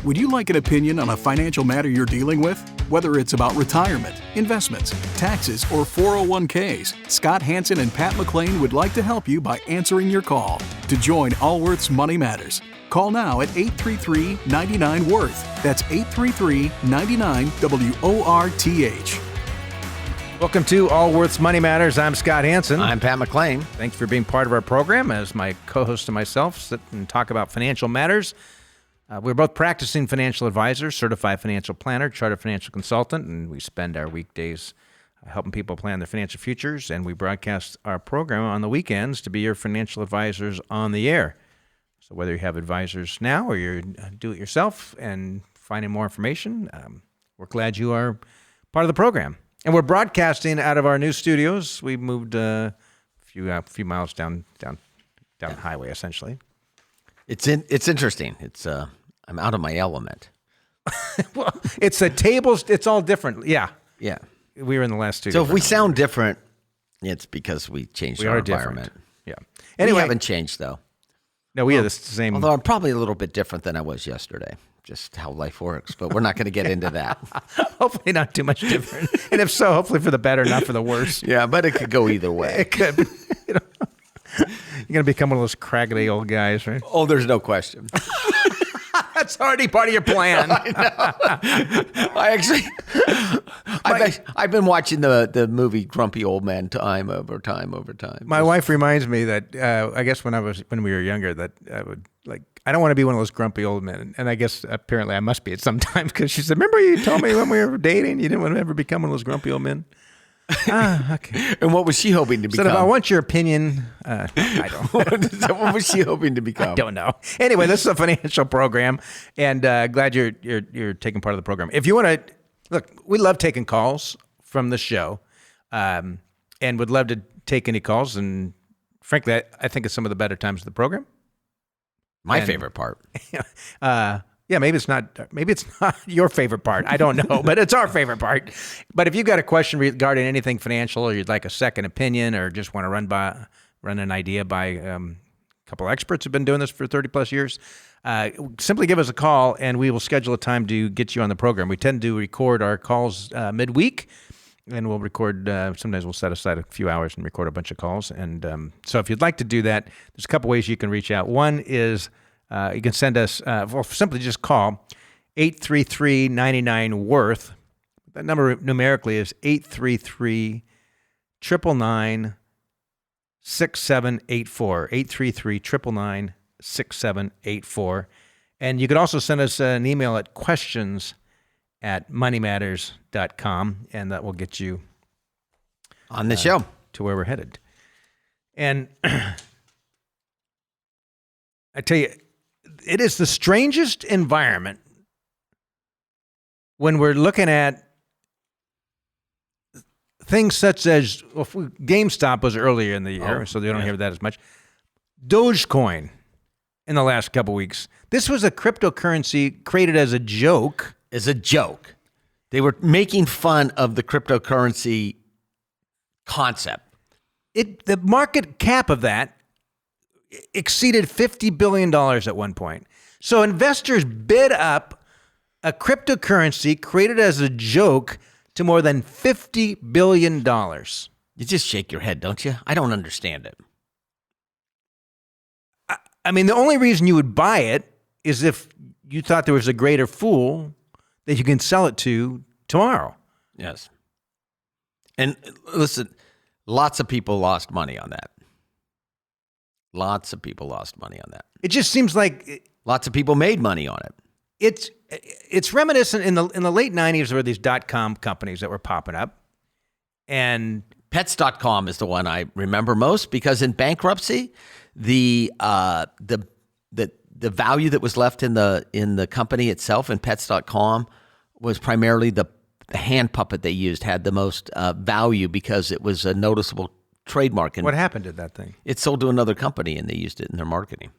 Would you like an opinion on a financial matter you're dealing with? Whether it's about retirement, investments, taxes, or 401ks, Scott Hansen and Pat McClain would like to help you by answering your call. To join Allworth's Money Matters, call now at 833-99-WORTH. That's 833-99-WORTH. Welcome to Allworth's Money Matters. I'm Scott Hansen. I'm Pat McClain. Thanks for being part of our program as my co-host and myself sit and talk about financial matters. We're both practicing financial advisors, certified financial planner, chartered financial consultant, and we spend our weekdays helping people plan their financial futures, and we broadcast our program on the weekends to be your financial advisors on the air. So whether you have advisors now or you do it yourself and finding more information, we're glad you are part of the program. And we're broadcasting out of our new studios. We moved a few miles down the highway, essentially. It's interesting. I'm out of my element. Well, it's the tables. It's all different. Yeah. Yeah. We were in the last studio. So if we sound different, it's because we changed our environment. Different. Yeah. Anyway, we haven't changed, though. No, we have the same. Although I'm probably a little bit different than I was yesterday. Just how life works. But we're not going to get into that. Hopefully not too much different. And if so, hopefully for the better, not for the worse. Yeah, but it could go either way. It could. You're going to become one of those craggly old guys, right? Oh, there's no question. That's already part of your plan. I know. I've been watching the movie Grumpy Old Man time over time. My wife reminds me that I guess when we were younger that I don't want to be one of those grumpy old men, and I guess apparently I must be at some time because she said, "Remember you told me when we were dating you didn't want to ever become one of those grumpy old men." Okay. And what was she hoping to become? So if I want your opinion, I don't. What was she hoping to become? I don't know. Anyway, this is a financial program, and glad you're taking part of the program. If you want to look, we love taking calls from the show, and would love to take any calls. And frankly, I think it's some of the better times of the program. My favorite part. Yeah, maybe it's not your favorite part. I don't know, but it's our favorite part. But if you've got a question regarding anything financial, or you'd like a second opinion, or just want to run an idea by a couple of experts who've been doing this for 30 plus years, simply give us a call and we will schedule a time to get you on the program. We tend to record our calls midweek, and we'll record, sometimes we'll set aside a few hours and record a bunch of calls. And so if you'd like to do that, there's a couple ways you can reach out. One is you can send us, or simply just call 833-99-WORTH. That number numerically is 833-999-6784. 833-999-6784. And you could also send us an email at questions@moneymatters.com, and that will get you on the show to where we're headed. And I tell you, it is the strangest environment when we're looking at things such as, GameStop was earlier in the year, so they don't hear that as much. Dogecoin in the last couple weeks. This was a cryptocurrency created as a joke. They were making fun of the cryptocurrency concept. The market cap of that exceeded $50 billion at one point. So investors bid up a cryptocurrency created as a joke to more than $50 billion. You just shake your head, don't you? I don't understand it. I mean, the only reason you would buy it is if you thought there was a greater fool that you can sell it to tomorrow. Yes. And listen, lots of people lost money on that. It just seems like lots of people made money on it. It's reminiscent in the late 90s. There were these .com companies that were popping up, and Pets.com is the one I remember most because in bankruptcy, the value that was left in the company itself in Pets.com was primarily the hand puppet they used had the most value because it was a noticeable trademark. And what happened to that thing? It sold to another company, and they used it in their marketing.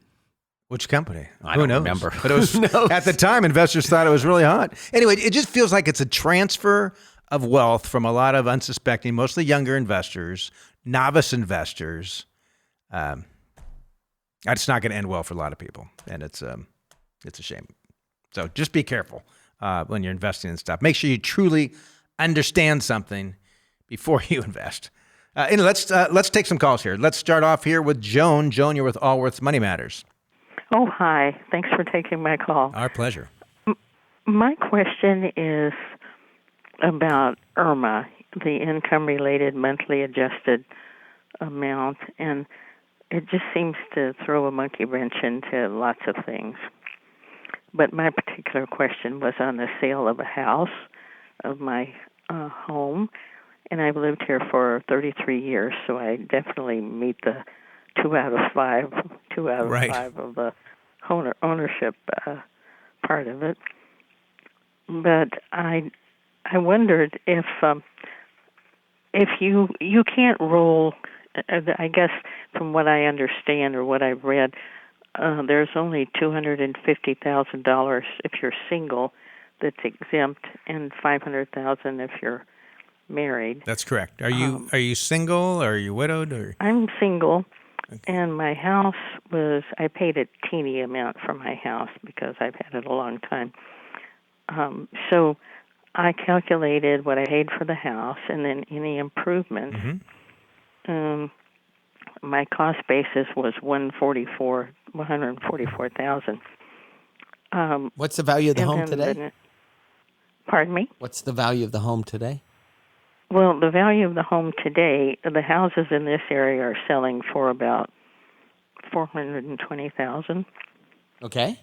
Which company? I don't remember. But it was, at the time, investors thought it was really hot. Anyway, it just feels like it's a transfer of wealth from a lot of unsuspecting, mostly younger investors, novice investors. It's not going to end well for a lot of people, and it's a shame. So just be careful when you're investing in stuff. Make sure you truly understand something before you invest. Anyway, let's take some calls here. Let's start off here with Joan. Joan, you're with Allworth's Money Matters. Oh, hi. Thanks for taking my call. Our pleasure. My question is about IRMA, the income-related monthly adjusted amount, and it just seems to throw a monkey wrench into lots of things. But my particular question was on the sale of a house, of my home, and I've lived here for 33 years, so I definitely meet the 2 out of 5 Right. of the ownership part of it. But I wondered if you can't roll. I guess from what I understand or what I've read, there's only $250,000 if you're single that's exempt, and $500,000 if you're married. That's correct. Are you single, or are you widowed, or? I'm single, and my house I paid a teeny amount for my house because I've had it a long time. So I calculated what I paid for the house and then any improvements. Mm-hmm. My cost basis was $144,000. What's the value of the home today? Pardon me? What's the value of the home today? Well, the value of the home today, the houses in this area are selling for about $420,000. Okay.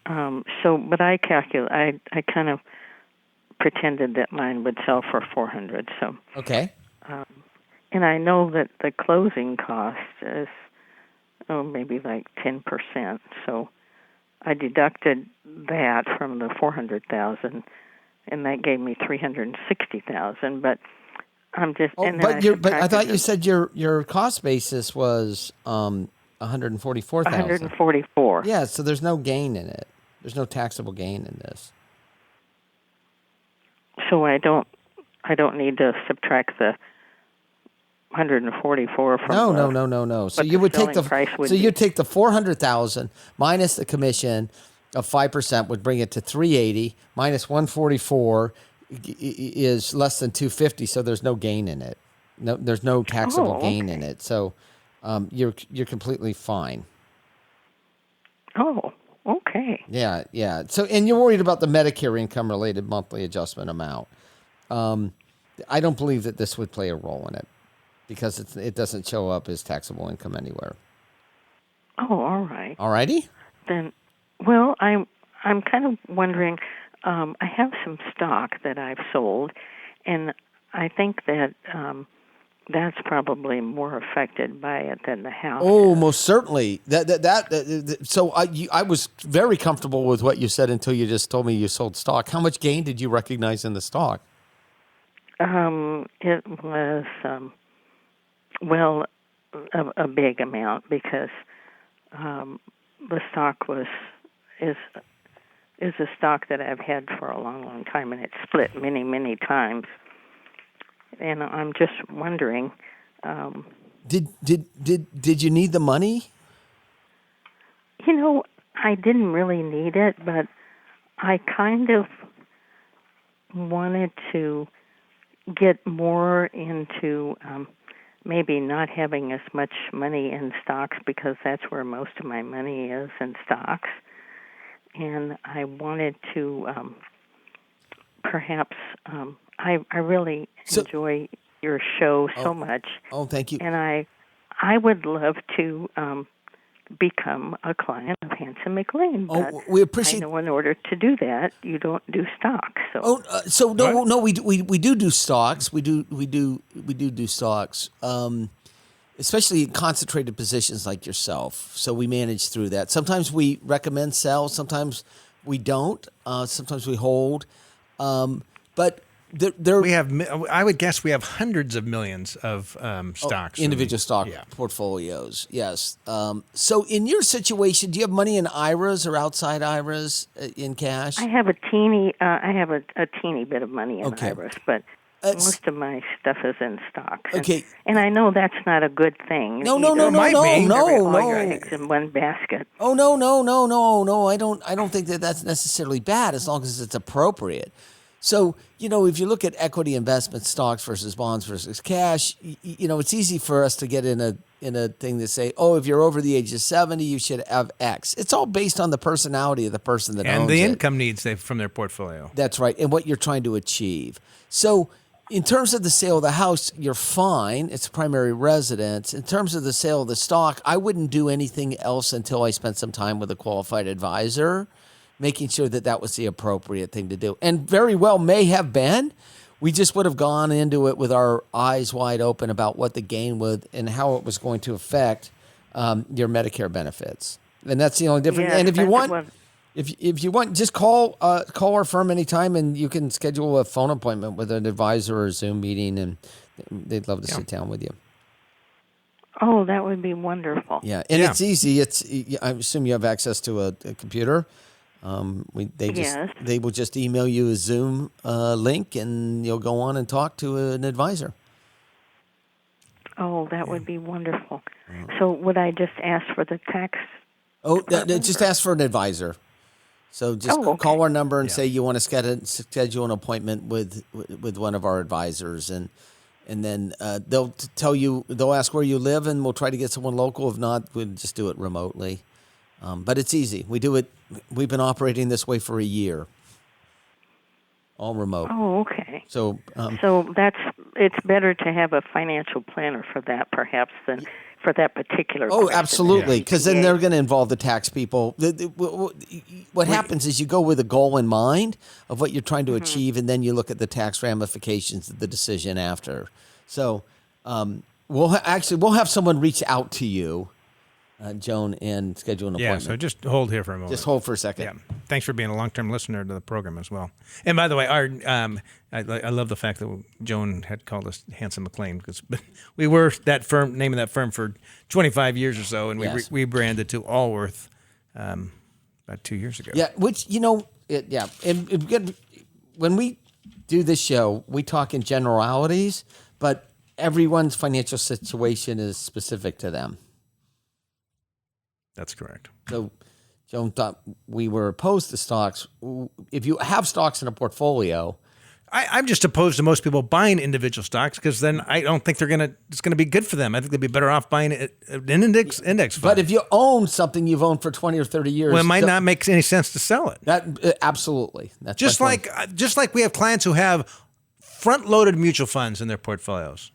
But I kind of pretended that mine would sell for $400,000. So. Okay. And I know that the closing cost is maybe like 10%. So I deducted that from the $400,000, and that gave me $360,000. But I'm just. But I thought you said your cost basis was $144,000. $144,000. Yeah. So there's no gain in it. There's no taxable gain in this. So I don't need to subtract the 144 from No. So you would take you'd take the 400,000 minus the commission of 5% would bring it to 380 minus 144 is less than 250. So there's no gain in it. No, there's no taxable gain in it. So you're completely fine. Oh, okay. Yeah. So and you're worried about the Medicare income related monthly adjustment amount. I don't believe that this would play a role in it, because it doesn't show up as taxable income anywhere. Oh, all right. All righty. Then, well, I'm kind of wondering. I have some stock that I've sold, and I think that that's probably more affected by it than the house. Oh, most certainly. So I was very comfortable with what you said until you just told me you sold stock. How much gain did you recognize in the stock? It was. Well, a big amount, because the stock is a stock that I've had for a long, long time, and it's split many, many times. And I'm just wondering. Did you need the money? I didn't really need it, but I kind of wanted to get more into. Maybe not having as much money in stocks, because that's where most of my money is, in stocks. And I wanted to perhaps, I really enjoy your show so much. Oh, thank you. And I would love to become a client of Hanson McLean. But we appreciate. I know in order to do that, you don't do stocks. So. We do stocks. We do stocks. Especially in concentrated positions like yourself. So we manage through that. Sometimes we recommend sell. Sometimes we don't. Sometimes we hold. But we have. I would guess we have hundreds of millions of stocks, individual stock portfolios. Yes. So in your situation, do you have money in IRAs or outside IRAs in cash? I have a teeny. I have a teeny bit of money in IRAs, but Most of my stuff is in stocks. Okay. And I know that's not a good thing. No. All your eggs in one basket. Oh, no. I don't think that that's necessarily bad as long as it's appropriate. So, if you look at equity investment, stocks versus bonds versus cash, it's easy for us to get in a thing to say, oh, if you're over the age of 70, you should have X. It's all based on the personality of the person that owns it. And the income needs from their portfolio. That's right, and what you're trying to achieve. So in terms of the sale of the house, you're fine. It's primary residence. In terms of the sale of the stock, I wouldn't do anything else until I spent some time with a qualified advisor, making sure that was the appropriate thing to do. And very well may have been. We just would have gone into it with our eyes wide open about what the gain would and how it was going to affect your Medicare benefits. And that's the only difference. Yeah, and if you want, just call our firm anytime, and you can schedule a phone appointment with an advisor or a Zoom meeting, and they'd love to sit down with you. Oh, that would be wonderful. Yeah, and it's easy. I assume you have access to a computer. They will just email you a Zoom link, and you'll go on and talk to an advisor. Oh, that would be wonderful. So would I just ask for the tax? Oh, just ask for an advisor. So just call our number and say you want to schedule an appointment with one of our advisors, and then they'll ask where you live, and we'll try to get someone local. If not, we'll just do it remotely. But it's easy. We do it. We've been operating this way for a year, all remote. Oh, okay. So it's better to have a financial planner for that, perhaps, than for that particular. Oh, absolutely, because then they're going to involve the tax people. What happens is you go with a goal in mind of what you're trying to achieve, and then you look at the tax ramifications of the decision after. So we'll have someone reach out to you, Joan, and schedule an appointment. Yeah, so just hold here for a moment. Just hold for a second. Yeah. Thanks for being a long-term listener to the program as well. And by the way, I love the fact that Joan had called us Hanson McLean, because we were name of that firm for 25 years or so, and we rebranded to Allworth about 2 years ago. Yeah, which, and when we do this show, we talk in generalities, but everyone's financial situation is specific to them. That's correct. So Joan thought we were opposed to stocks. If you have stocks in a portfolio, I'm just opposed to most people buying individual stocks, because then I don't think it's gonna be good for them. I think they'd be better off buying an index fund. But if you own something you've owned for 20 or 30 years, well, it might not make any sense to sell it. Absolutely. That's just like we have clients who have front-loaded mutual funds in their portfolios.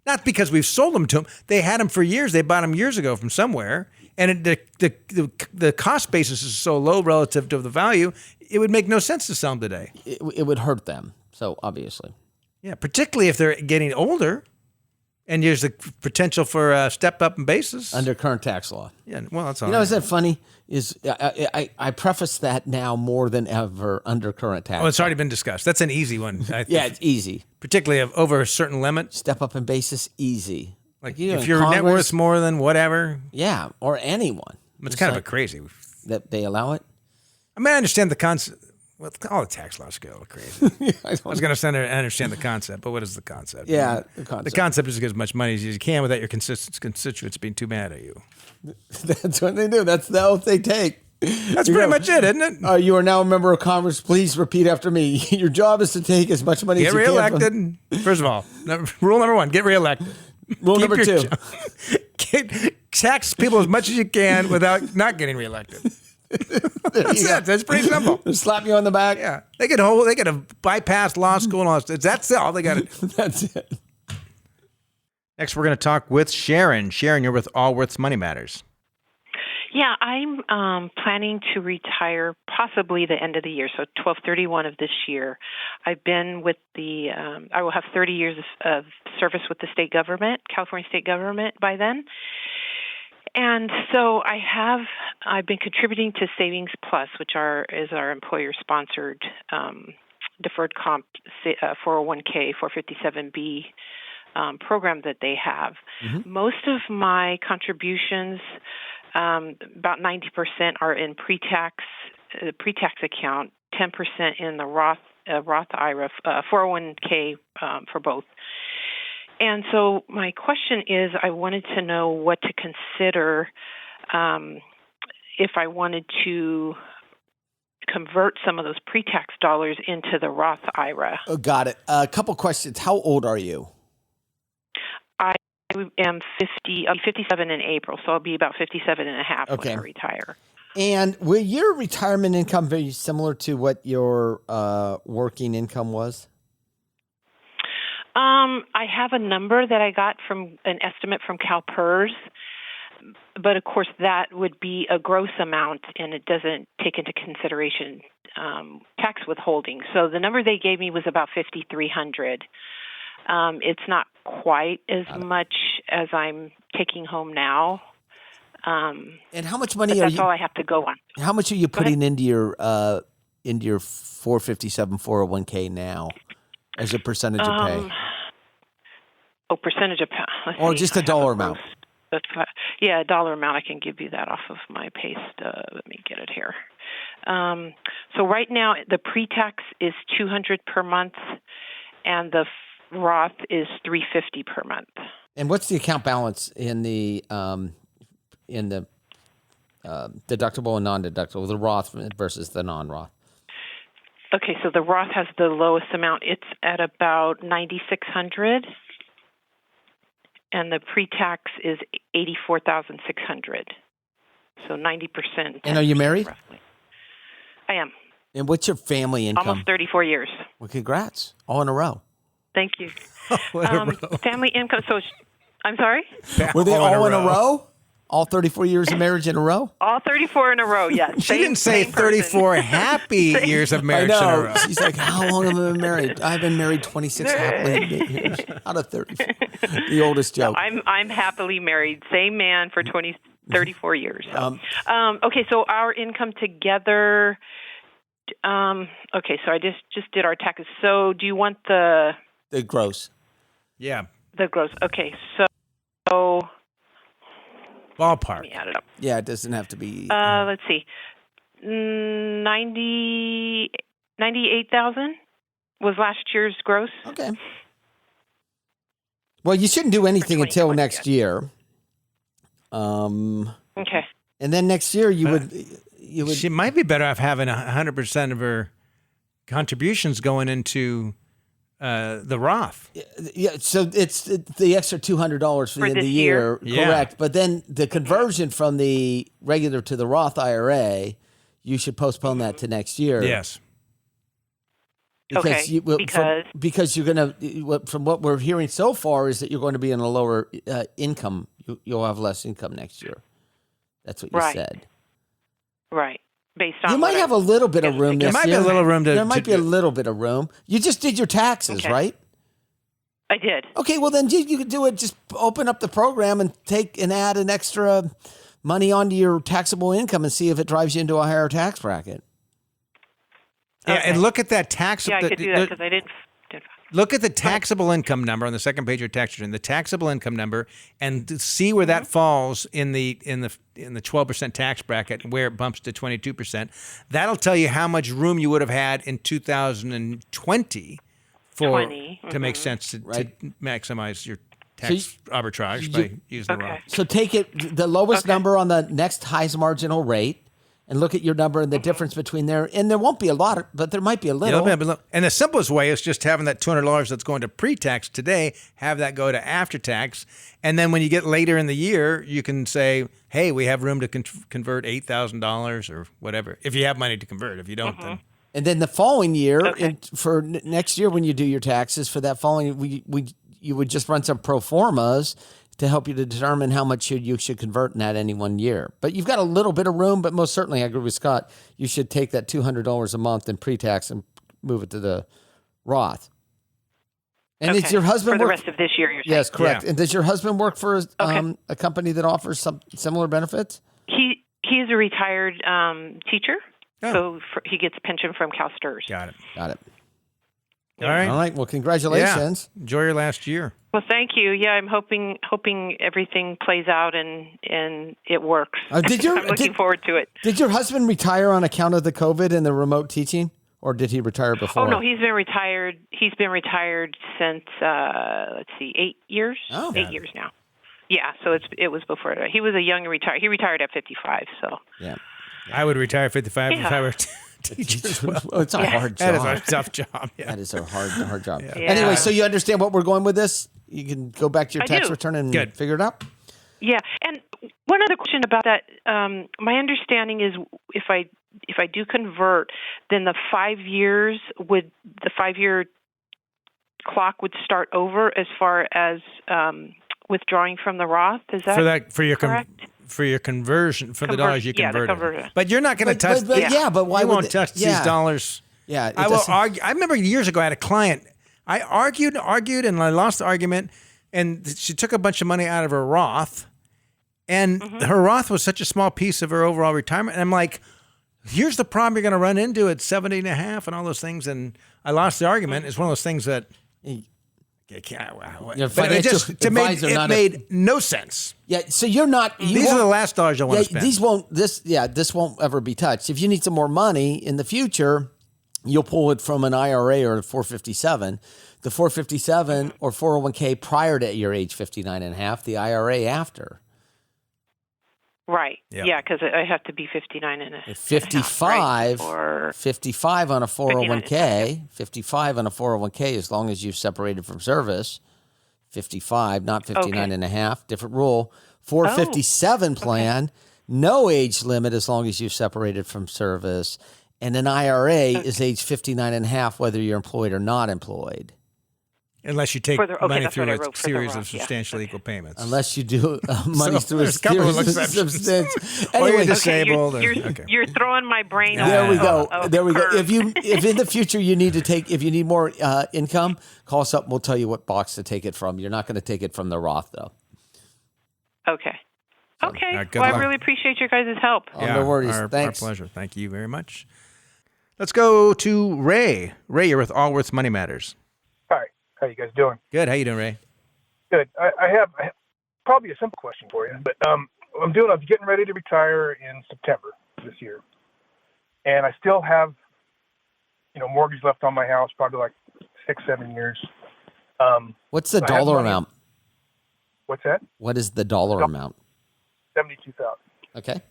Not because we've sold them to them. They had them for years. They bought them years ago from somewhere. And the cost basis is so low relative to the value, it would make no sense to sell them today. It would hurt them, so obviously. Yeah, particularly if they're getting older and there's the potential for a step up in basis. Under current tax law. Yeah, well, that's all. Isn't that funny? I preface that now more than ever under current tax law. Oh, it's already been discussed. That's an easy one. Yeah, it's easy. Particularly over a certain limit. Step up in basis, easy. Like if your net worth's more than whatever. Yeah, or anyone. It's kind of a crazy. That they allow it? I mean, I understand the concept. Well, all the tax laws go crazy. I was going to say I understand the concept, but what is the concept? Yeah, the concept is to get as much money as you can without your constituents being too mad at you. That's what they do. That's the oath they take. That's pretty much it, isn't it? You are now a member of Congress. Please repeat after me. Your job is to take as much money as you can. Get reelected. First of all, rule number one, get reelected. Rule number two. Tax people as much as you can without not getting reelected. That's it. That's pretty simple. Just slap you on the back. Yeah. They could have bypassed law school and all that. That's all they got to do. That's it. Next, we're going to talk with Sharon. Sharon, you're with Allworth's Money Matters. Yeah, I'm planning to retire possibly the end of the year, so 12/31 of this year. I've been with I will have 30 years of service with the state government, California state government by then. And so I've been contributing to Savings Plus, which is our employer-sponsored deferred comp 401k, 457B program that they have. Mm-hmm. Most of my contributions, about 90%, are in pre-tax account, 10% in the Roth a Roth IRA, 401k for both. And so my question is, I wanted to know what to consider if I wanted to convert some of those pre-tax dollars into the Roth IRA. Oh, got it. A couple questions. How old are you? I am 50. I'm 57 in April, so I'll be about 57 and a half when I retire. And will your retirement income be similar to what your working income was? I have a number that I got from an estimate from CalPERS, but of course that would be a gross amount, and it doesn't take into consideration tax withholding. So the number they gave me was about $5,300. It's not quite as much as I'm taking home now. And how much money that's all I have to go on. How much are you putting into your 457 401k now as a percentage of pay? Percentage of pay. Or just a dollar amount? Yeah, a dollar amount. I can give you that off of my pay stub. Let me get it here. So right now, the pre-tax is $200 per month, and the Roth is $350 per month. And what's the account balance in the deductible and non-deductible, the Roth versus the non-Roth? Okay, so the Roth has the lowest amount. It's at about $9,600, and the pre-tax is $84,600. So 90%. And are you married? Roughly. I am. And what's your family income? Almost 34 years. Well, congrats, all in a row. Thank you. Family income. So, I'm sorry. Were they all in a row? All 34 years of marriage in a row? All 34 in a row, yes. She didn't say 34 happy years of marriage in a row. She's like, how long have I been married? I've been married 26 happily years out of 34. The oldest joke. No, I'm happily married. Same man for 34 years. So. Okay, so our income together. Okay, so I just did our taxes. So do you want the gross? Yeah. The gross. Okay, so ballpark. Let me add it up. Yeah, it doesn't have to be. Let's see. 98,000 was last year's gross. Okay. Well, you shouldn't do anything until next year. Okay. And then next year you would. She might be better off having 100% of her contributions going into the Roth. Yeah, so it's the extra $200 for the end of the year, correct? But then the conversion from the regular to the Roth IRA, you should postpone that to next year. Yes. Because because you're going to, from what we're hearing so far, is that you're going to be in a lower income. You'll have less income next year. That's what you said. Right. Based on you might have a little bit of room. There might be a little room There might be a little bit of room. You just did your taxes, right? I did. Okay, well then you could do it. Just open up the program and add an extra money onto your taxable income and see if it drives you into a higher tax bracket. Yeah, and look at that tax. Yeah, I could do that because I didn't. Look at the taxable income number on the second page of your tax return, the taxable income number, and see where that falls in the 12% tax bracket, where it bumps to 22%. That'll tell you how much room you would have had in 2020 to make sense to maximize your tax arbitrage by using the Roth. So take the lowest number on the next highest marginal rate. And look at your number and the difference between there. And there won't be a lot, but there might be a little. And the simplest way is just having that $200 that's going to pre-tax today, have that go to after-tax. And then when you get later in the year, you can say, hey, we have room to convert $8,000 or whatever. If you have money to convert. If you don't, then. And then the following year, for next year when you do your taxes, for that following, you would just run some pro formas to help you to determine how much you should convert in that any one year. But you've got a little bit of room, but most certainly I agree with Scott. You should take that $200 a month in pre-tax and move it to the Roth. And does your husband for the rest of this year, you're saying? Yes, correct. Yeah. And does your husband work for a company that offers some similar benefits? He's a retired teacher, so he gets pension from CalSTRS. Got it. All right. Well, congratulations. Yeah. Enjoy your last year. Well, thank you. Yeah, I'm hoping everything plays out and it works. I'm looking forward to it. Did your husband retire on account of the COVID and the remote teaching, or did he retire before? Oh no, he's been retired. He's been retired since 8 years. Oh. 8 years now. Yeah, so it was before that. He was a young retired. He retired at 55. So yeah, I would retire at 55 if I were teacher as well. Well, it's a hard job. That is a tough job. Yeah. That is a hard job. Yeah. Anyway, so you understand what we're going with this? You can go back to your tax return and figure it out. Yeah, and one other question about that. My understanding is if I do convert, then the 5 years the 5 year clock would start over as far as withdrawing from the Roth. Is that for your correct? For your conversion, for the dollars you converted. The conversion. But you're not going to touch. But why you would won't touch these dollars? Yeah, I will argue. I remember years ago I had a client. I argued, and I lost the argument, and she took a bunch of money out of her Roth, and her Roth was such a small piece of her overall retirement. And I'm like, here's the problem you're going to run into at 70 and a half and all those things. And I lost the argument. It's one of those things that it made no sense. Yeah, so you're not. These are the last dollars I want to spend. This won't ever be touched. If you need some more money in the future, you'll pull it from an IRA or a 457. The 457 or 401k prior to your age 59 and a half, the IRA after. Right. Yep. Yeah, because I have to be 59 and a half. 55, right? 55 on a 401k, 55 on a 401k as long as you've separated from service. 55, not 59 and a half, different rule. 457 plan, no age limit as long as you've separated from service. And an IRA is age 59 and a half whether you're employed or not employed. Unless you take money through a series of substantially equal payments. Unless you do money through a series of substantial. Anyway, or you're disabled. You're throwing my brain. There we go. There we go. If in the future you need more income, call us up and we'll tell you what box to take it from. You're not going to take it from the Roth though. Okay. Okay. Right, well, I really appreciate your guys' help. No worries. Thanks. Our pleasure. Thank you very much. Let's go to Ray. Ray, you're with Allworth Money Matters. Hi. How you guys doing? Good. How you doing, Ray? Good. I have probably a simple question for you, but I was getting ready to retire in September this year, and I still have, mortgage left on my house, probably like 6-7 years. What's the dollar amount? What's that? What is the dollar amount? $72,000. Okay.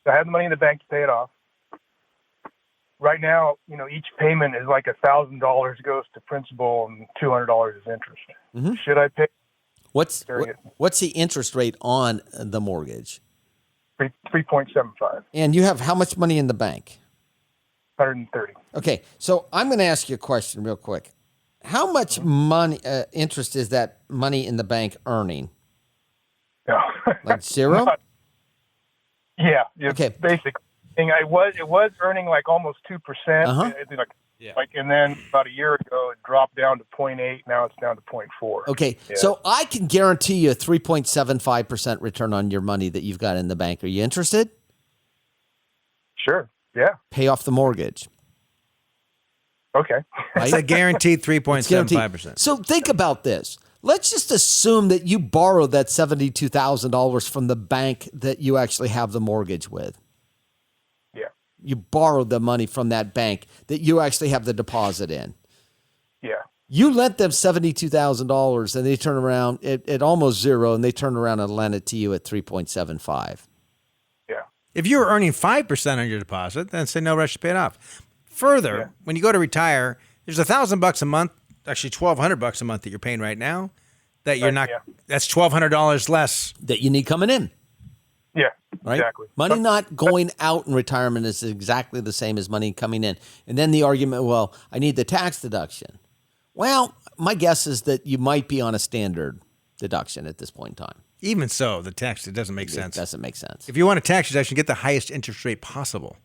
So I have the money in the bank to pay it off. Right now, each payment is like $1,000 goes to principal and $200 is interest. Mm-hmm. Should I pay? What's the interest rate on the mortgage? 3.75. And you have how much money in the bank? 130. Okay, so I'm going to ask you a question real quick. How much money interest is that money in the bank earning? No. Like zero? Yeah. Okay. Basically. It was earning like almost 2%. And then about a year ago, it dropped down to 0.8. Now it's down to 0.4. Okay, so I can guarantee you a 3.75% return on your money that you've got in the bank. Are you interested? Sure. Yeah. Pay off the mortgage. Okay. Right? It's a guaranteed 3.75%. So think about this. Let's just assume that you borrowed that $72,000 from the bank that you actually have the mortgage with. You borrowed the money from that bank that you actually have the deposit in. Yeah. You lent them $72,000 and they turn around at almost zero and they turn around and lend it to you at 3.75. Yeah. If you were earning 5% on your deposit, then say no rush to pay it off. Further, when you go to retire, there's $1,000 a month, actually $1,200 a month that you're paying right now that you're not. That's $1,200 less that you need coming in. Yeah, right? Exactly. Money not going out in retirement is exactly the same as money coming in. And then the argument, well, I need the tax deduction. Well, my guess is that you might be on a standard deduction at this point in time. Even so, it doesn't make sense. It doesn't make sense. If you want a tax deduction, get the highest interest rate possible.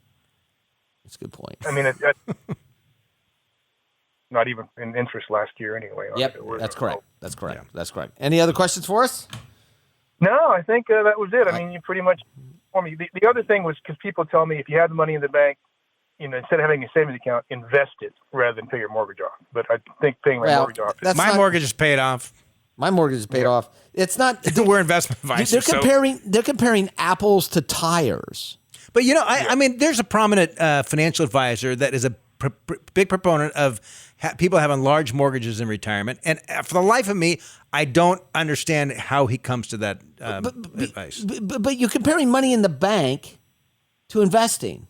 That's a good point. I mean, it's not even in interest last year anyway. Yep, that's correct. That's correct. Yeah. That's correct. Any other questions for us? No, I think that was it. I mean, you pretty much for me. The other thing was because people tell me if you have the money in the bank, instead of having a savings account, invest it rather than pay your mortgage off. But I think paying my mortgage off. My mortgage is paid off. My mortgage is paid off. It's not. We're investment advisors. They're comparing apples to tires. But I mean, there's a prominent financial advisor that is a big proponent of people having large mortgages in retirement. And for the life of me, I don't understand how he comes to that advice. But you're comparing money in the bank to investing.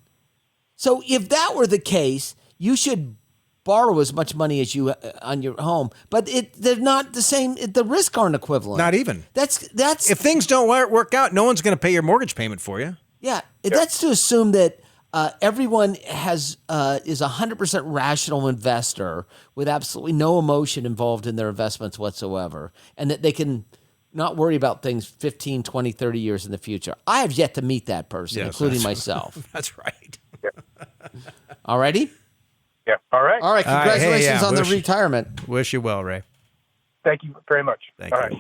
So if that were the case, you should borrow as much money as you on your home, but they're not the same. The risks aren't equivalent. Not even. That's if things don't work out, no one's going to pay your mortgage payment for you. Yeah, that's to assume that everyone is 100% rational investor with absolutely no emotion involved in their investments whatsoever, and that they can not worry about things 15, 20, 30 years in the future. I have yet to meet that person, including myself. That's right. All righty? Yeah. All right. All right. Congratulations on the retirement. Wish you well, Ray. Thank you very much. Thank you. Right.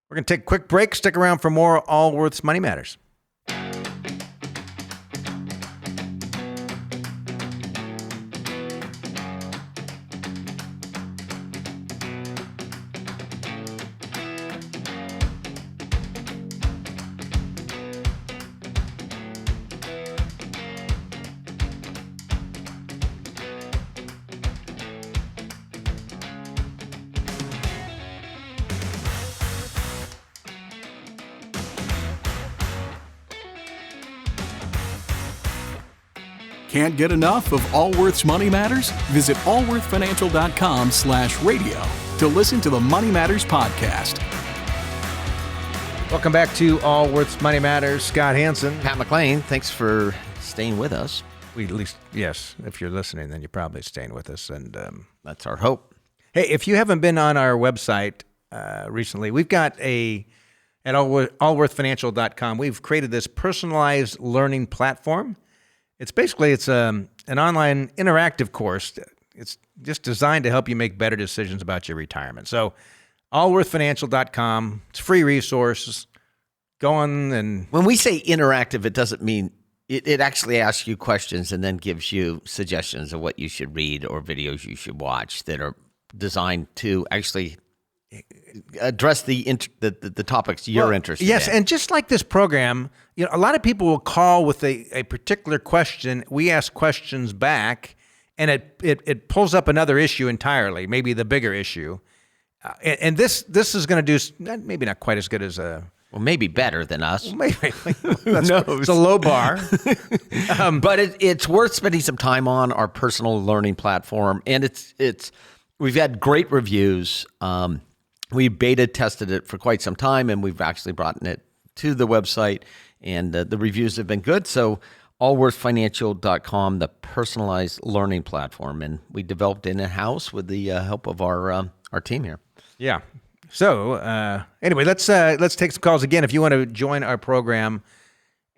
We're going to take a quick break. Stick around for more Allworth's Money Matters. Can't get enough of Allworth's Money Matters? Visit allworthfinancial.com/radio to listen to the Money Matters podcast. Welcome back to Allworth's Money Matters. Scott Hansen. Pat McLean, thanks for staying with us. At least, yes, if you're listening, then you're probably staying with us. And that's our hope. Hey, if you haven't been on our website recently, we've got at allworthfinancial.com, we've created this personalized learning platform. It's an online interactive course. It's just designed to help you make better decisions about your retirement. So allworthfinancial.com, it's free resources. Go on and... When we say interactive, it doesn't mean... It actually asks you questions and then gives you suggestions of what you should read or videos you should watch that are designed to actually address the topics you're interested in. Yes, and just like this program, a lot of people will call with a particular question. We ask questions back, and it pulls up another issue entirely, maybe the bigger issue. And this is going to do maybe not quite as good as a... Well, maybe better than us. Maybe. It's a low bar. But it's worth spending some time on our personal learning platform. And we've had great reviews. We beta tested it for quite some time, and we've actually brought it to the website, and the reviews have been good. So allworthfinancial.com, the personalized learning platform, and we developed it in-house with the help of our team here. Yeah. So anyway, let's take some calls again. If you want to join our program,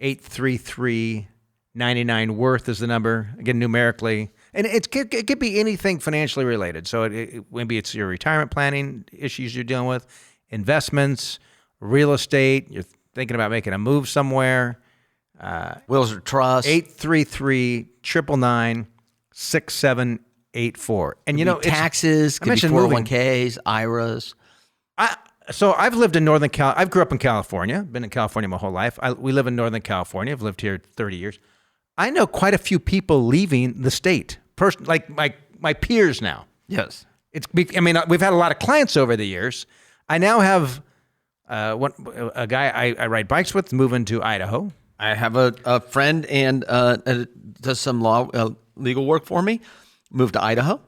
833-99-WORTH is the number, again, numerically. And it could be anything financially related. So maybe it's your retirement planning issues you're dealing with, investments, real estate, you're thinking about making a move somewhere. Wills or trust. 833-999-6784. And taxes, could be 401ks, IRAs. So I've lived in Northern Cal. I grew up in California. Been in California my whole life. We live in Northern California. I've lived here 30 years. I know quite a few people leaving the state. Like my peers now. Yes. We've had a lot of clients over the years. I now have a guy I ride bikes with moving to Idaho. I have a friend and does some legal work for me. Moved to Idaho.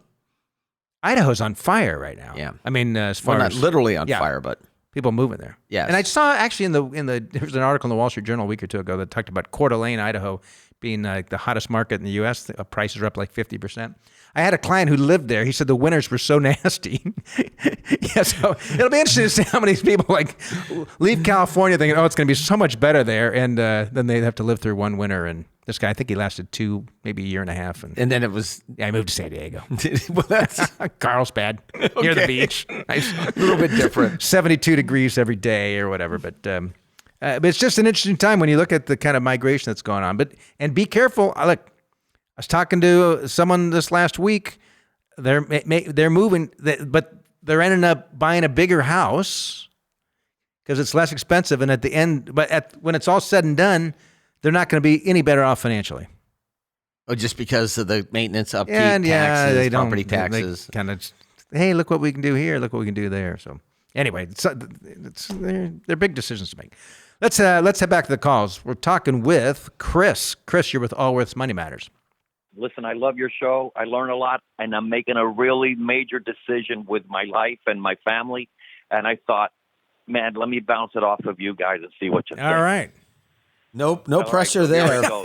Idaho's on fire right now. Yeah. As far not as literally on fire, but people moving there. Yes. And I saw actually there was an article in the Wall Street Journal a week or two ago that talked about Coeur d'Alene, Idaho, being the hottest market in the U.S. The prices are up like 50%. I had a client who lived there. He said the winters were so nasty. Yeah, so it'll be interesting to see how many people leave California thinking, oh, it's going to be so much better there, and then they have to live through one winter. And this guy, I think he lasted 2, maybe a year and a half. And then it was... Yeah, I moved to San Diego. Well, that's... Carlsbad, near the beach. Nice. A little bit different. 72 degrees every day or whatever, but it's just an interesting time when you look at the kind of migration that's going on. And be careful. Look, I was talking to someone this last week. They're moving, but they're ending up buying a bigger house because it's less expensive. And at the end, when it's all said and done, they're not going to be any better off financially. Oh, just because of the maintenance, upkeep, And taxes, they don't, property taxes. They kind of, hey, look what we can do here. Look what we can do there. So anyway, they're big decisions to make. Let's head back to the calls. We're talking with Chris. Chris, you're with Allworth's Money Matters. Listen, I love your show. I learn a lot, and I'm making a really major decision with my life and my family. And I thought, man, let me bounce it off of you guys and see what you think. All right. Nope, no pressure there. No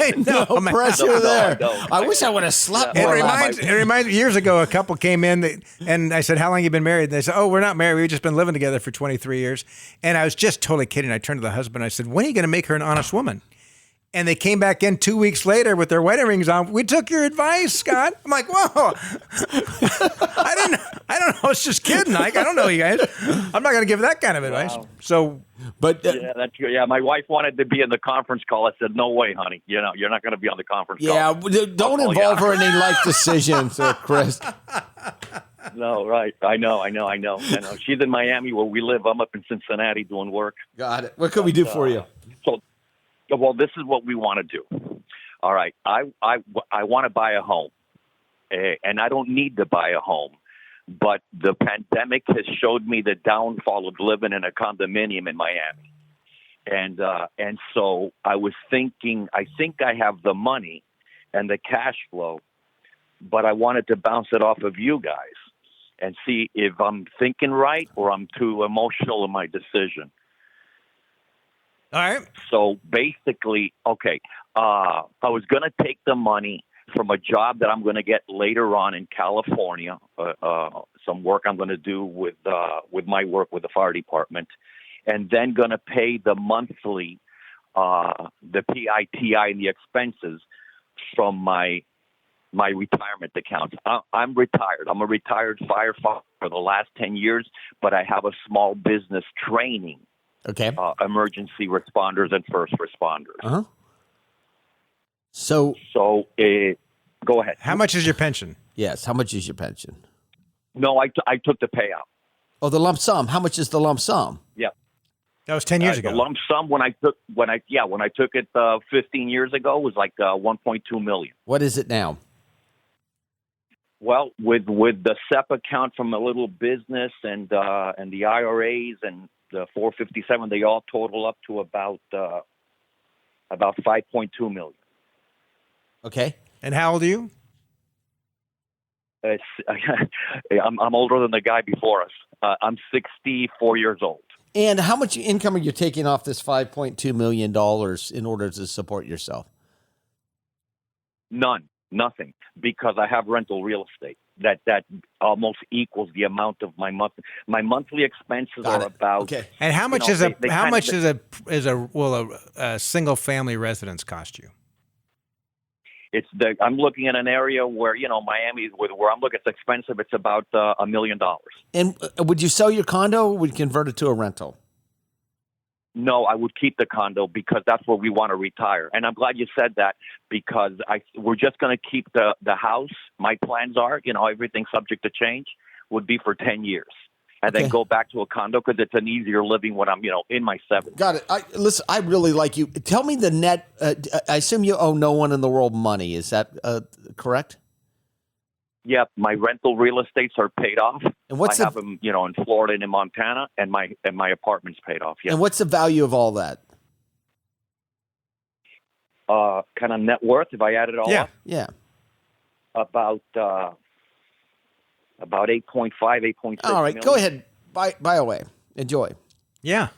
pressure there. I wish I would have slept more. It reminds me, years ago, a couple came in and I said, how long have you been married? And they said, oh, we're not married. We've just been living together for 23 years. And I was just totally kidding. I turned to the husband. I said, when are you going to make her an honest woman? And they came back in 2 weeks later with their wedding rings on. We took your advice, Scott. I'm like, whoa. I don't know. I was just kidding. I don't know you guys. I'm not going to give that kind of advice. Wow. So, but that's good. Yeah, my wife wanted to be in the conference call. I said, no way, honey. You're not going to be on the conference call. Yeah, don't involve her in any life decisions, Chris. No, right. I know. She's in Miami where we live. I'm up in Cincinnati doing work. Got it. What can we do for you? Well, this is what we want to do. All right. I want to buy a home, and I don't need to buy a home. But the pandemic has showed me the downfall of living in a condominium in Miami. And so I was thinking, I think I have the money and the cash flow, but I wanted to bounce it off of you guys and see if I'm thinking right or I'm too emotional in my decision. all right. So basically, okay, I was going to take the money from a job that I'm going to get later on in California, some work I'm going to do with my work with the fire department, and then going to pay the monthly, the PITI and the expenses from my retirement accounts. I'm retired. I'm a retired firefighter for the last 10 years, but I have a small business training emergency responders and first responders. Uh-huh. So go ahead. How much is your pension? Yes. How much is your pension? No, I took the payout. Oh, the lump sum. How much is the lump sum? Yeah. That was 10 years ago. The lump sum when I took it 15 years ago was like 1.2 million. What is it now? Well, with the SEP account from a little business and the IRAs and the 457, they all total up to about 5.2 million. Okay. And how old are you? I'm older than the guy before us. I'm 64 years old. And how much income are you taking off this $5.2 million in order to support yourself? Nothing, because I have rental real estate. That almost equals the amount of my monthly expenses are about. Okay. And how much does a single family residence cost you? I'm looking at an area where, Miami, where I'm looking, it's expensive. It's about $1 million. And would you sell your condo or would you convert it to a rental? No, I would keep the condo because that's where we want to retire. And I'm glad you said that because we're just going to keep the house. My plans are, everything subject to change would be for 10 years. And then go back to a condo because it's an easier living when I'm, in my 70s. Got it. Listen, I really like you. Tell me the net. I assume you owe no one in the world money. Is that correct? Yeah, my rental real estates are paid off. And what's I have them, in Florida and in Montana, and my apartment's paid off. Yeah. And what's the value of all that? Kind of net worth if I add it all up. Yeah. About 8.5, 8.6. All right, million. go ahead. Buy away. Enjoy. Yeah.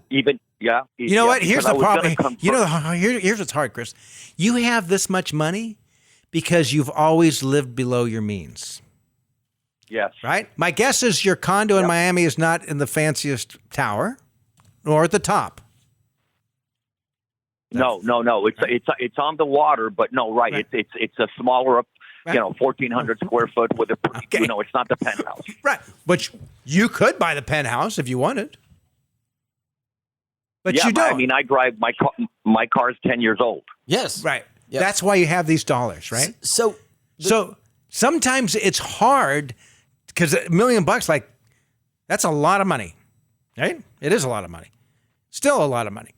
Even. Yeah. You know what? Here's the problem. Here's what's hard, Chris. You have this much money because you've always lived below your means. Yes. Right? My guess is your condo in Miami is not in the fanciest tower nor at the top. No. It's on the water, but no, right. It's a smaller, 1,400 square foot with a, it's not the penthouse. Right. But you could buy the penthouse if you wanted. But you don't. I drive my car's 10 years old. Yes. Right. Yep. That's why you have these dollars, right? So sometimes it's hard because $1 million, like, that's a lot of money, right? It is a lot of money. Still a lot of money.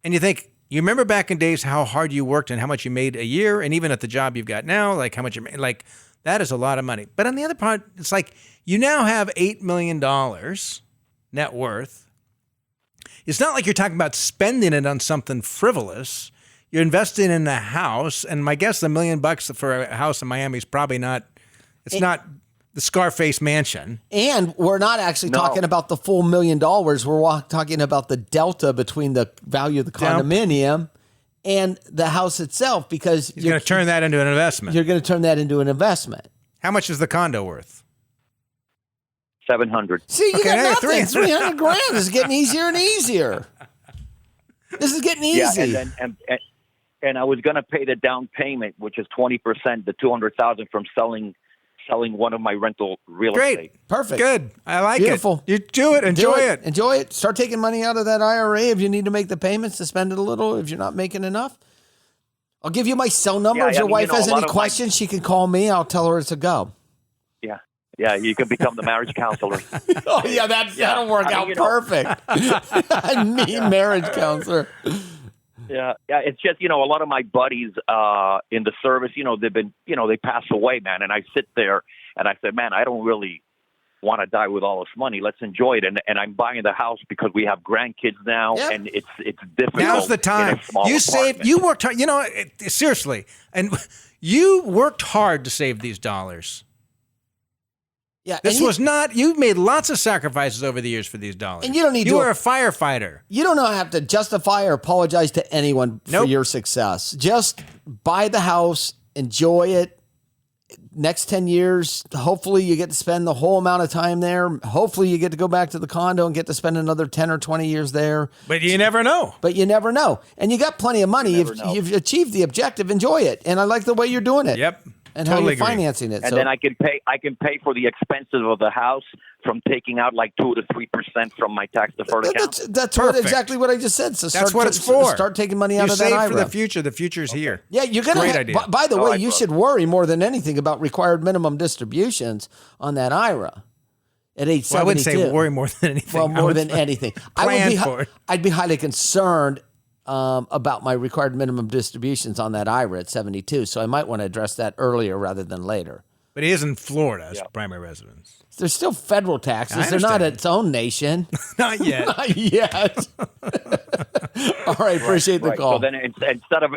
And you think, You remember back in days how hard you worked and how much you made a year, and even at the job you've got now, like how much you made, like that is a lot of money. But on the other part, it's like you now have $8 million net worth. It's not like you're talking about spending it on something frivolous. You're investing in a house, and my guess $1 million for a house in Miami is probably not. It's not the Scarface mansion. And we're not actually talking about the full $1 million. We're talking about the delta between the value of the condominium and the house itself, because you're going to turn that into an investment. You're going to turn that into an investment. How much is the condo worth? $700. See, you got nothing. $300,000 is getting easier and easier. This is getting easy. Yeah, and I was going to pay the down payment, which is 20%, the $200,000 from selling one of my rental real estate. Great. Perfect. Good. I like Beautiful. it. You do it. Enjoy it. Enjoy it. Start taking money out of that IRA if you need to make the payments to spend it a little, if you're not making enough. I'll give you my cell number. If your wife has any questions, she can call me. I'll tell her it's a go. Yeah. Yeah, you can become the marriage counselor. Oh, yeah, that'll work out perfect. I need marriage counselor. Yeah, it's just, a lot of my buddies in the service, they've been, they pass away, man. And I sit there and I said, man, I don't really want to die with all this money. Let's enjoy it. And I'm buying the house because we have grandkids now, and it's difficult. Now's the time. You saved, you worked hard, seriously. And you worked hard to save these dollars. Yeah, this was not, you've made lots of sacrifices over the years for these dollars. And you don't need You were a firefighter. You don't have to justify or apologize to anyone for your success. Just buy the house, enjoy it. Next 10 years, hopefully you get to spend the whole amount of time there. Hopefully you get to go back to the condo and get to spend another 10 or 20 years there. But you never know. And you got plenty of money. If you've achieved the objective, enjoy it. And I like the way you're doing it. Yep. And totally how you're financing it. And then I can pay for the expenses of the house from taking out like 2 to 3% from my tax deferred account. That's exactly what I just said. So that's what it's for. Start taking money out of that IRA. You save for the future. The future's here. Yeah, you're gonna. Great idea. By the way, you should worry more than anything about required minimum distributions on that IRA at age 72. I wouldn't say worry more than anything. Well, more than anything. I'd be highly concerned about my required minimum distributions on that IRA at 72. So I might want to address that earlier rather than later. But he is in Florida as primary residence. There's still federal taxes. They're not its own nation. Not yet. Not yet. All right, appreciate the call. So then instead of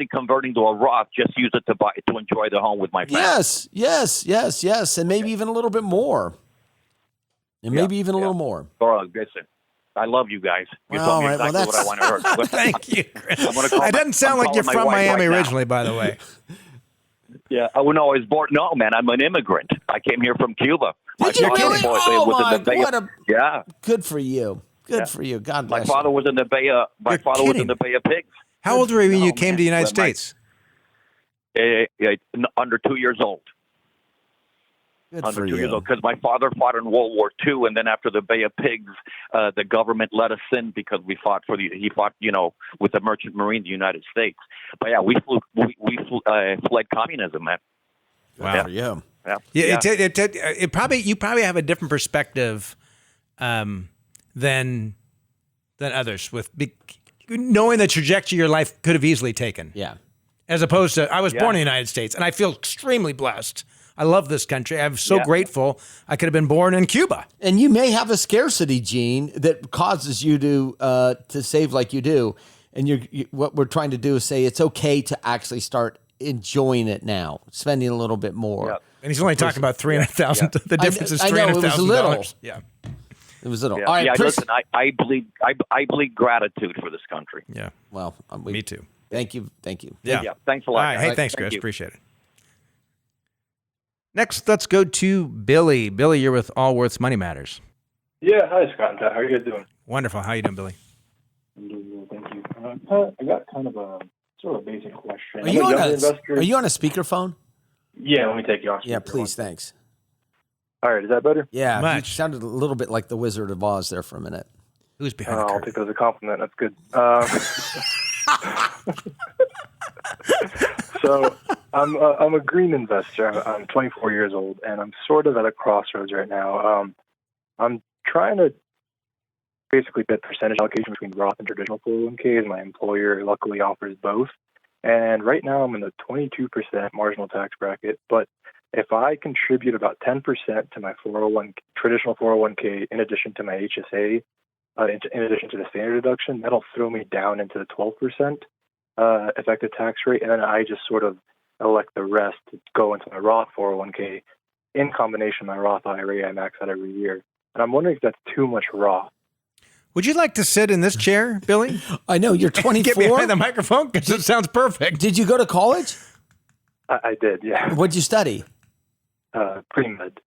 converting to a Roth, just use it to enjoy the home with my family. Yes. And maybe even a little bit more. And maybe even a little more. All right, listen. I love you guys. You told me exactly what I want to hear. Thank you, Chris. It doesn't sound like you're from Miami originally, by the way. Yeah. Oh, no, I was born. No, man, I'm an immigrant. I came here from Cuba. Did you really? Yeah. Good for you. Good for you. God bless you. My father was in the Bay of Pigs. How old were you when you came to the United States? Under 2 years old. Good under for 2 you. years old, because my father fought in World War II, and then after the Bay of Pigs, the government let us in because he fought with the Merchant Marine, the United States. But yeah, we fled communism, man. Wow. Yeah. You probably have a different perspective than others with knowing the trajectory your life could have easily taken. Yeah. As opposed to, I was born in the United States, and I feel extremely blessed. I love this country. I'm so grateful. I could have been born in Cuba. And you may have a scarcity gene that causes you to save like you do. And what we're trying to do is say it's okay to actually start enjoying it now, spending a little bit more. Yeah. And he's only talking about $300,000. The difference is $300,000. I know, it was little. Yeah. It was little. Yeah. All right, Listen, I bleed gratitude for this country. Yeah. Well, me too. Thank you. Yeah. Thanks a lot. All right. Hey, thanks, Chris. Appreciate it. Next, let's go to Billy. Billy, you're with Allworth's Money Matters. Yeah, hi, Scott and Pat. How are you guys doing? Wonderful. How are you doing, Billy? I'm doing well, thank you. Pat, I got kind of a sort of basic question. Are you on a speakerphone? Yeah, let me take you off. Yeah, please, thanks. All right, is that better? Yeah, you sounded a little bit like the Wizard of Oz there for a minute. Who's behind the I'll curtain? take that as a compliment. That's good. So I'm a green investor. I'm 24 years old, and I'm sort of at a crossroads right now. I'm trying to basically bit percentage allocation between Roth and traditional 401ks. My employer luckily offers both. And right now I'm in the 22% marginal tax bracket. But if I contribute about 10% to my traditional 401k in addition to my HSA, in addition to the standard deduction, that'll throw me down into the 12% effective tax rate. And then I just sort of elect the rest to go into my Roth 401k. In combination, my Roth IRA, I max out every year. And I'm wondering if that's too much Roth. Would you like to sit in this chair, Billy? I know, you're 24. Get behind the microphone because it sounds perfect. Did you go to college? I did, yeah. What'd you study? Pre-med.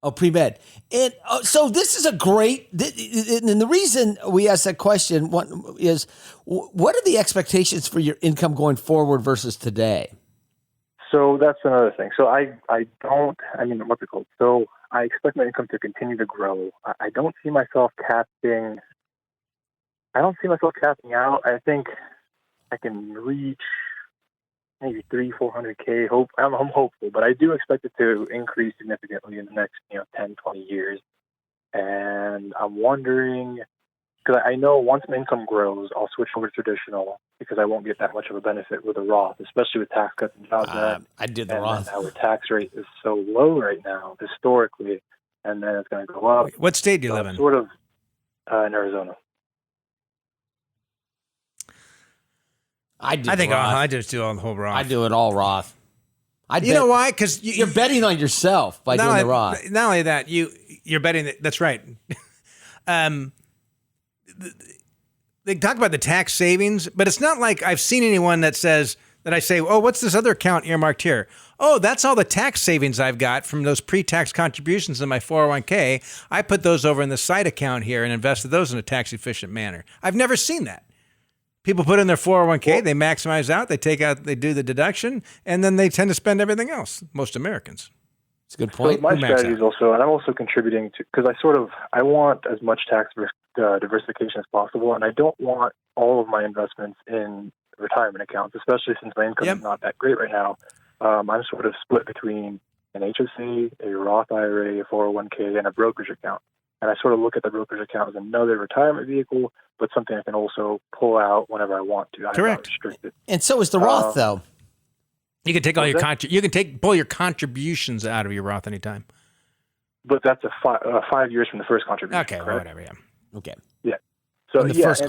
Oh, pre-med. And so this is a great, and the reason we asked that question is, what are the expectations for your income going forward versus today? So that's another thing. So what's it called? So I expect my income to continue to grow. I don't see myself capping out. I think I can reach maybe 300-400K. I'm hopeful, but I do expect it to increase significantly in the next 10, 20 years. And I'm wondering, because I know once my income grows, I'll switch over to traditional because I won't get that much of a benefit with a Roth, especially with Tax Cuts and Jobs Act. I did the Roth. Our tax rate is so low right now, historically, and then it's going to go up. What state do you live in? Sort of in Arizona. I just do all the whole Roth. I do it all Roth. You know why? Because you're betting on yourself by doing the Roth. Not only that, you're betting. That's right. They talk about the tax savings, but it's not like I've seen anyone that I say, oh, what's this other account earmarked here? Oh, that's all the tax savings I've got from those pre-tax contributions in my 401k. I put those over in the side account here and invested those in a tax-efficient manner. I've never seen that. People put in their 401k, they maximize out, they do the deduction, and then they tend to spend everything else, most Americans. It's a good point. So my strategy is also, and I'm also contributing to, because I want as much tax diversification as possible, and I don't want all of my investments in retirement accounts, especially since my income is not that great right now. I'm sort of split between an HSA, a Roth IRA, a 401k, and a brokerage account. And I sort of look at the brokerage account as another retirement vehicle, but something I can also pull out whenever I want to. I'm not restricted. And so is the Roth, though. You can take all pull your contributions out of your Roth anytime. But that's 5 years from the first contribution. Okay, correct? Whatever. Yeah. Okay. Yeah. So first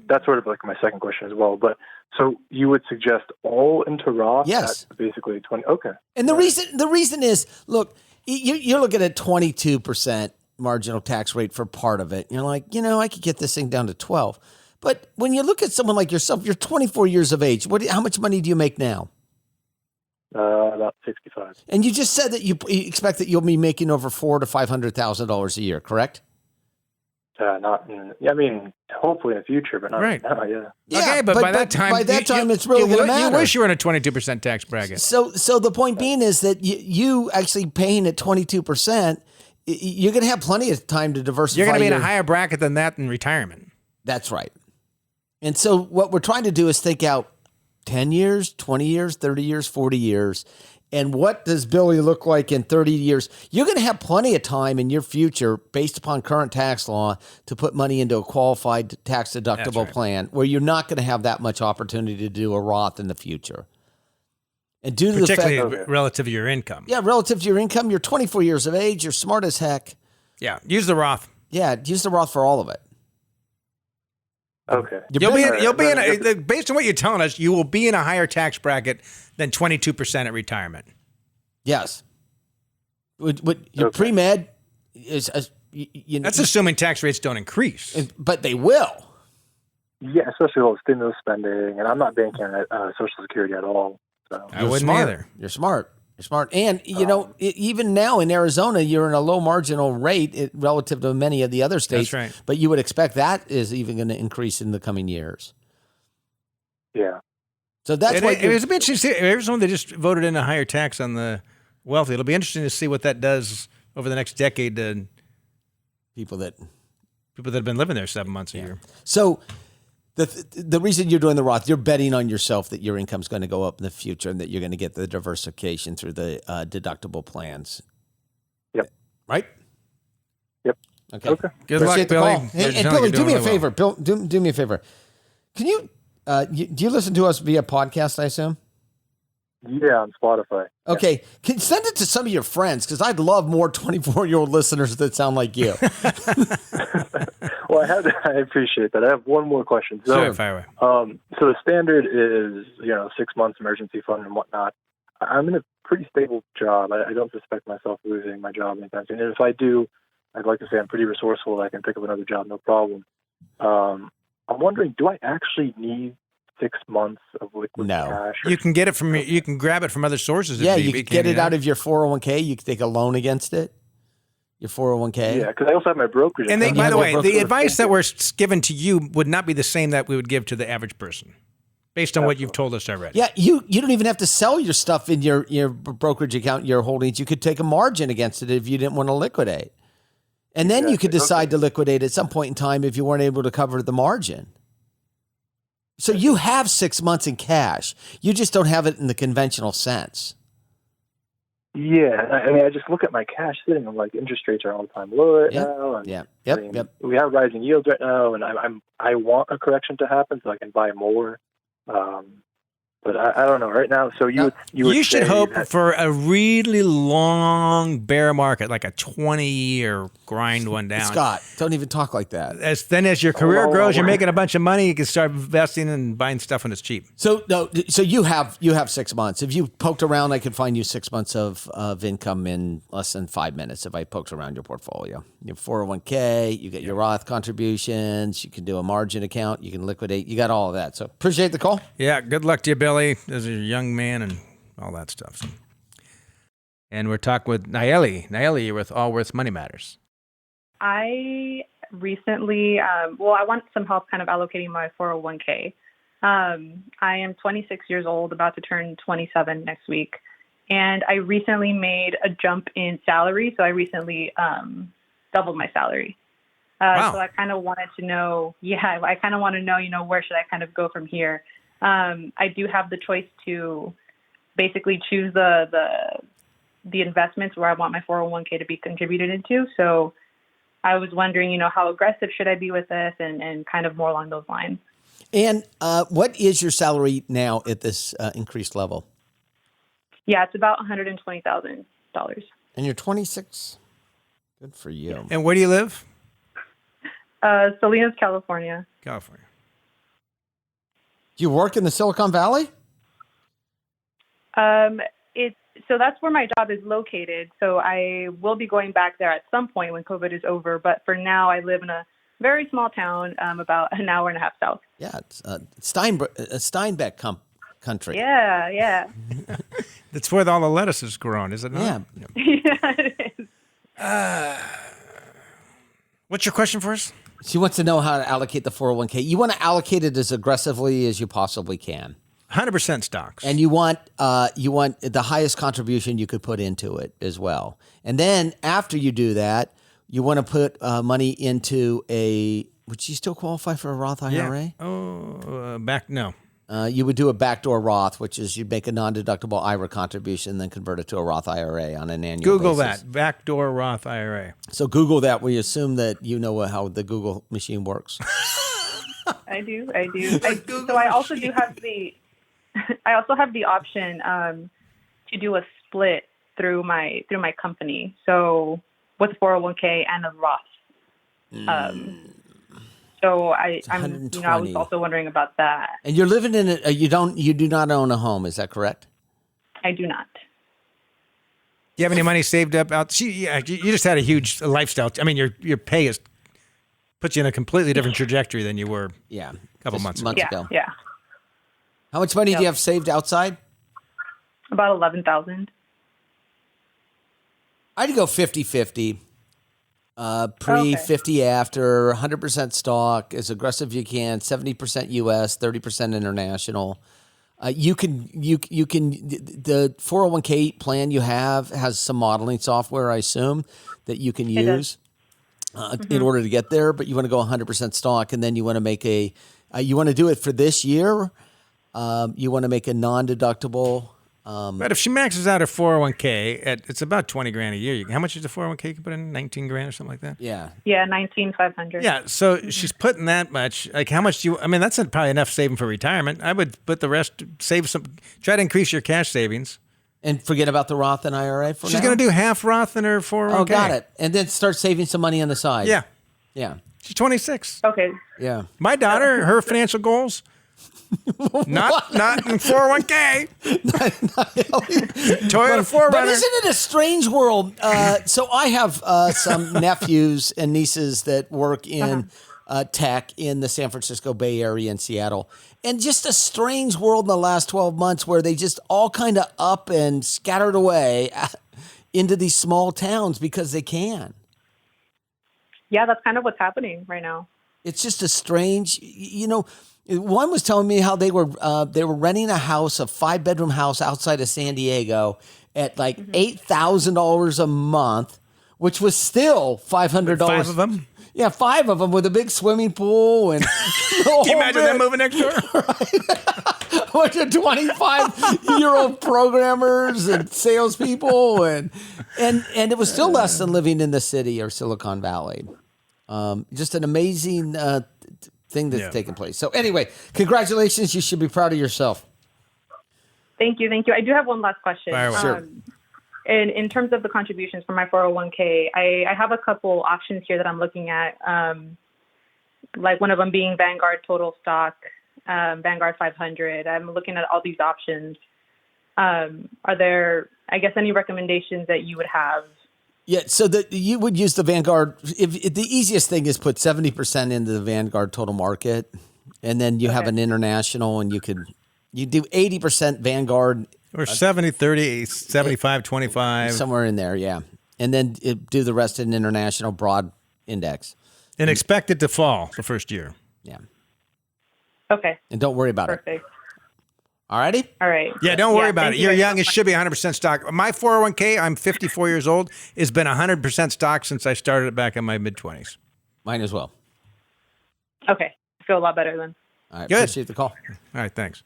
that's sort of like my second question as well. But so you would suggest all into Roth? Yes. At basically 20. Okay. And the reason is, look, you're looking at 22% marginal tax rate for part of it. You're like, I could get this thing down to 12. But when you look at someone like yourself, you're 24 years of age. How much money do you make now? About 65. And you just said that you expect that you'll be making over $400,000 to $500,000 a year, correct? Hopefully in the future, but not right now. Yeah. Okay, but by that time, it's really going to matter. You wish you were in a 22% tax bracket. So the point being is that you actually paying at 22%, you're going to have plenty of time to diversify. You're going to be in a higher bracket than that in retirement. That's right. And so what we're trying to do is think out 10 years, 20 years, 30 years, 40 years. And what does Billy look like in 30 years? You're going to have plenty of time in your future, based upon current tax law, to put money into a qualified tax-deductible plan where you're not going to have that much opportunity to do a Roth in the future. And due to particularly relative to your income. Yeah, relative to your income, you're 24 years of age, you're smart as heck. Yeah, use the Roth. Yeah, use the Roth for all of it. Okay. You'll be in based on what you're telling us, you will be in a higher tax bracket than 22% at retirement. Yes. Your pre-med is, that's assuming tax rates don't increase. But they will. Yeah, especially with all the stimulus spending, and I'm not banking on Social Security at all. So. I wouldn't either. You're smart. You're smart. And, even now in Arizona, you're in a low marginal rate relative to many of the other states. That's right. But you would expect that is even going to increase in the coming years. Yeah. So that's why it was interesting to see Arizona, they just voted in a higher tax on the wealthy. It'll be interesting to see what that does over the next decade to people that have been living there 7 months a year. So the reason you're doing the Roth, you're betting on yourself that your income's going to go up in the future and that you're going to get the diversification through the deductible plans. Yep. Right? Yep. Okay. Good luck, Billy. Hey, and Billy, do me a favor. Bill, do me a favor. Can you, do you listen to us via podcast, I assume? Yeah, on Spotify. Okay. Can send it to some of your friends, because I'd love more 24-year-old listeners that sound like you. Well, I appreciate that. I have one more question. So, sure, fire away. So the standard is, 6 months emergency fund and whatnot. I'm in a pretty stable job. I don't suspect myself losing my job anytime soon. And if I do, I'd like to say I'm pretty resourceful. I can pick up another job, no problem. I'm wondering, do I actually need 6 months of liquid cash? You can get it you can grab it from other sources. Yeah, you can get it out of your 401k. You can take a loan against it. Your 401k. Yeah, because I also have my brokerage. And by the way, the advice that we're given to you would not be the same that we would give to the average person, based on what you've told us already. Yeah, you don't even have to sell your stuff in your brokerage account, your holdings. You could take a margin against it if you didn't want to liquidate. And then you could decide to liquidate at some point in time if you weren't able to cover the margin. So you have 6 months in cash. You just don't have it in the conventional sense. Yeah, I mean, I just look at my cash sitting. I'm like, interest rates are all-time low right now. And Yep. We have rising yields right now, and I want a correction to happen so I can buy more. But I don't know right now. So you should hope for a really long bear market, like a 20-year grind one down. Scott, don't even talk like that. As your career grows, you're making a bunch of money. You can start investing and buying stuff when it's cheap. So you have 6 months. If you poked around, I could find you 6 months of income in less than 5 minutes. If I poked around your portfolio, your 401k, you get your Roth contributions. You can do a margin account. You can liquidate. You got all of that. So appreciate the call. Yeah, good luck to you, Billy, as a young man and all that stuff. And we're talking with Nayeli. Nayeli, you're with Allworth Money Matters. I recently, I want some help kind of allocating my 401k. I am 26 years old, about to turn 27 next week. And I recently made a jump in salary. So I recently doubled my salary. Wow. So I kind of wanted to know, where should I kind of go from here? I do have the choice to basically choose the investments where I want my 401k to be contributed into. So I was wondering, how aggressive should I be with this and kind of more along those lines. And what is your salary now at this increased level? Yeah, it's about $120,000. And you're 26? Good for you. And where do you live? Salinas, California. California. Do you work in the Silicon Valley? So that's where my job is located. So I will be going back there at some point when COVID is over. But for now, I live in a very small town, about an hour and a half south. Yeah, it's Steinbeck country. Yeah. That's where all the lettuce is grown, is it not? Yeah. Yeah, it is. What's your question for us? She wants to know how to allocate the 401k. You want to allocate it as aggressively as you possibly can. 100% stocks. And you want the highest contribution you could put into it as well. And then after you do that, you want to put money into would you still qualify for a Roth IRA? Yeah. No. You would do a backdoor Roth, which is you'd make a non-deductible IRA contribution, then convert it to a Roth IRA on an annual Google basis. that, backdoor Roth IRA. So Google that. We assume that you know how the Google machine works. I do. So I also do have I also have the option to do a split through my company. So with 401k and a Roth. So I was also wondering about that. And you're living in it. You do not own a home. Is that correct? I do not. Do you have any money saved up out? You just had a huge lifestyle. I mean, your pay puts you in a completely different trajectory than you were. Yeah, a couple months ago. Yeah. How much money do you have saved outside? About $11,000. I'd go 50-50. Pre, 50 after, 100% stock, as aggressive as you can, 70% US, 30% international. You can the 401k plan you have has some modeling software, I assume, that you can use in order to get there, but you want to go 100% stock, and then you want to make you want to do it for this year. You want to make a non-deductible But if she maxes out her 401k, it's about 20 grand a year. How much is the 401k you can put in? 19 grand or something like that? Yeah. Yeah, 19,500. Yeah, so she's putting that much. Like, how much do you? I mean, that's probably enough saving for retirement. I would put the rest, save some, try to increase your cash savings. And forget about the Roth and IRA for now? She's going to do half Roth in her 401k. Oh, got it. And then start saving some money on the side. Yeah. Yeah. She's 26. Okay. Yeah. My daughter, her financial goals, not in 401k. Toyota 4Runner. But isn't it a strange world? So I have some nephews and nieces that work in tech in the San Francisco Bay Area in Seattle. And just a strange world in the last 12 months where they just all kind of up and scattered away into these small towns because they can. Yeah, that's kind of what's happening right now. It's just a strange, one was telling me how they were renting a house, a 5-bedroom house outside of San Diego at like $8,000 a month, which was still $500. 5 of them? Yeah, 5 of them with a big swimming pool and. Can you imagine them moving next door? Right. A bunch of 25-year-old programmers and salespeople, and it was still less than living in the city or Silicon Valley. Just an amazing thing that's taken place. So anyway, congratulations. You should be proud of yourself. Thank you. I do have one last question. Sure. In terms of the contributions for my 401k, I have a couple options here that I'm looking at, like one of them being Vanguard Total Stock, Vanguard 500. I'm looking at all these options. Are there, I guess, any recommendations that you would have? Yeah, so that you would use the Vanguard. If the easiest thing is put 70% into the Vanguard Total Market, and then you have an international, and you do 80% Vanguard. Or 70-30, 75-25. Somewhere in there, yeah. And then do the rest in international broad index. And expect it to fall the first year. Yeah. Okay. And don't worry about it. Perfect. All righty? All right. Yeah, don't worry about it. You're young. It should be 100% stock. My 401k, I'm 54 years old, has been 100% stock since I started it back in my mid-20s. Mine as well. Okay. I feel a lot better then. All right. Good. Appreciate the call. All right, thanks.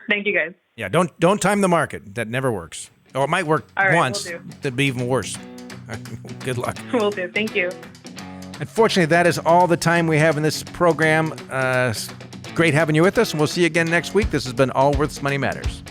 Thank you, guys. Yeah, don't time the market. That never works. Or it might work once. Will do. That'd be even worse. Good luck. Will do. Thank you. Unfortunately, that is all the time we have in this program. Great having you with us, and we'll see you again next week. This has been Allworth's Money Matters.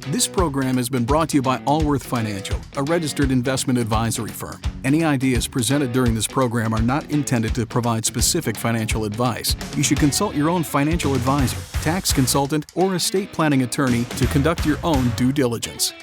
This program has been brought to you by Allworth Financial, a registered investment advisory firm. Any ideas presented during this program are not intended to provide specific financial advice. You should consult your own financial advisor, tax consultant, or estate planning attorney to conduct your own due diligence.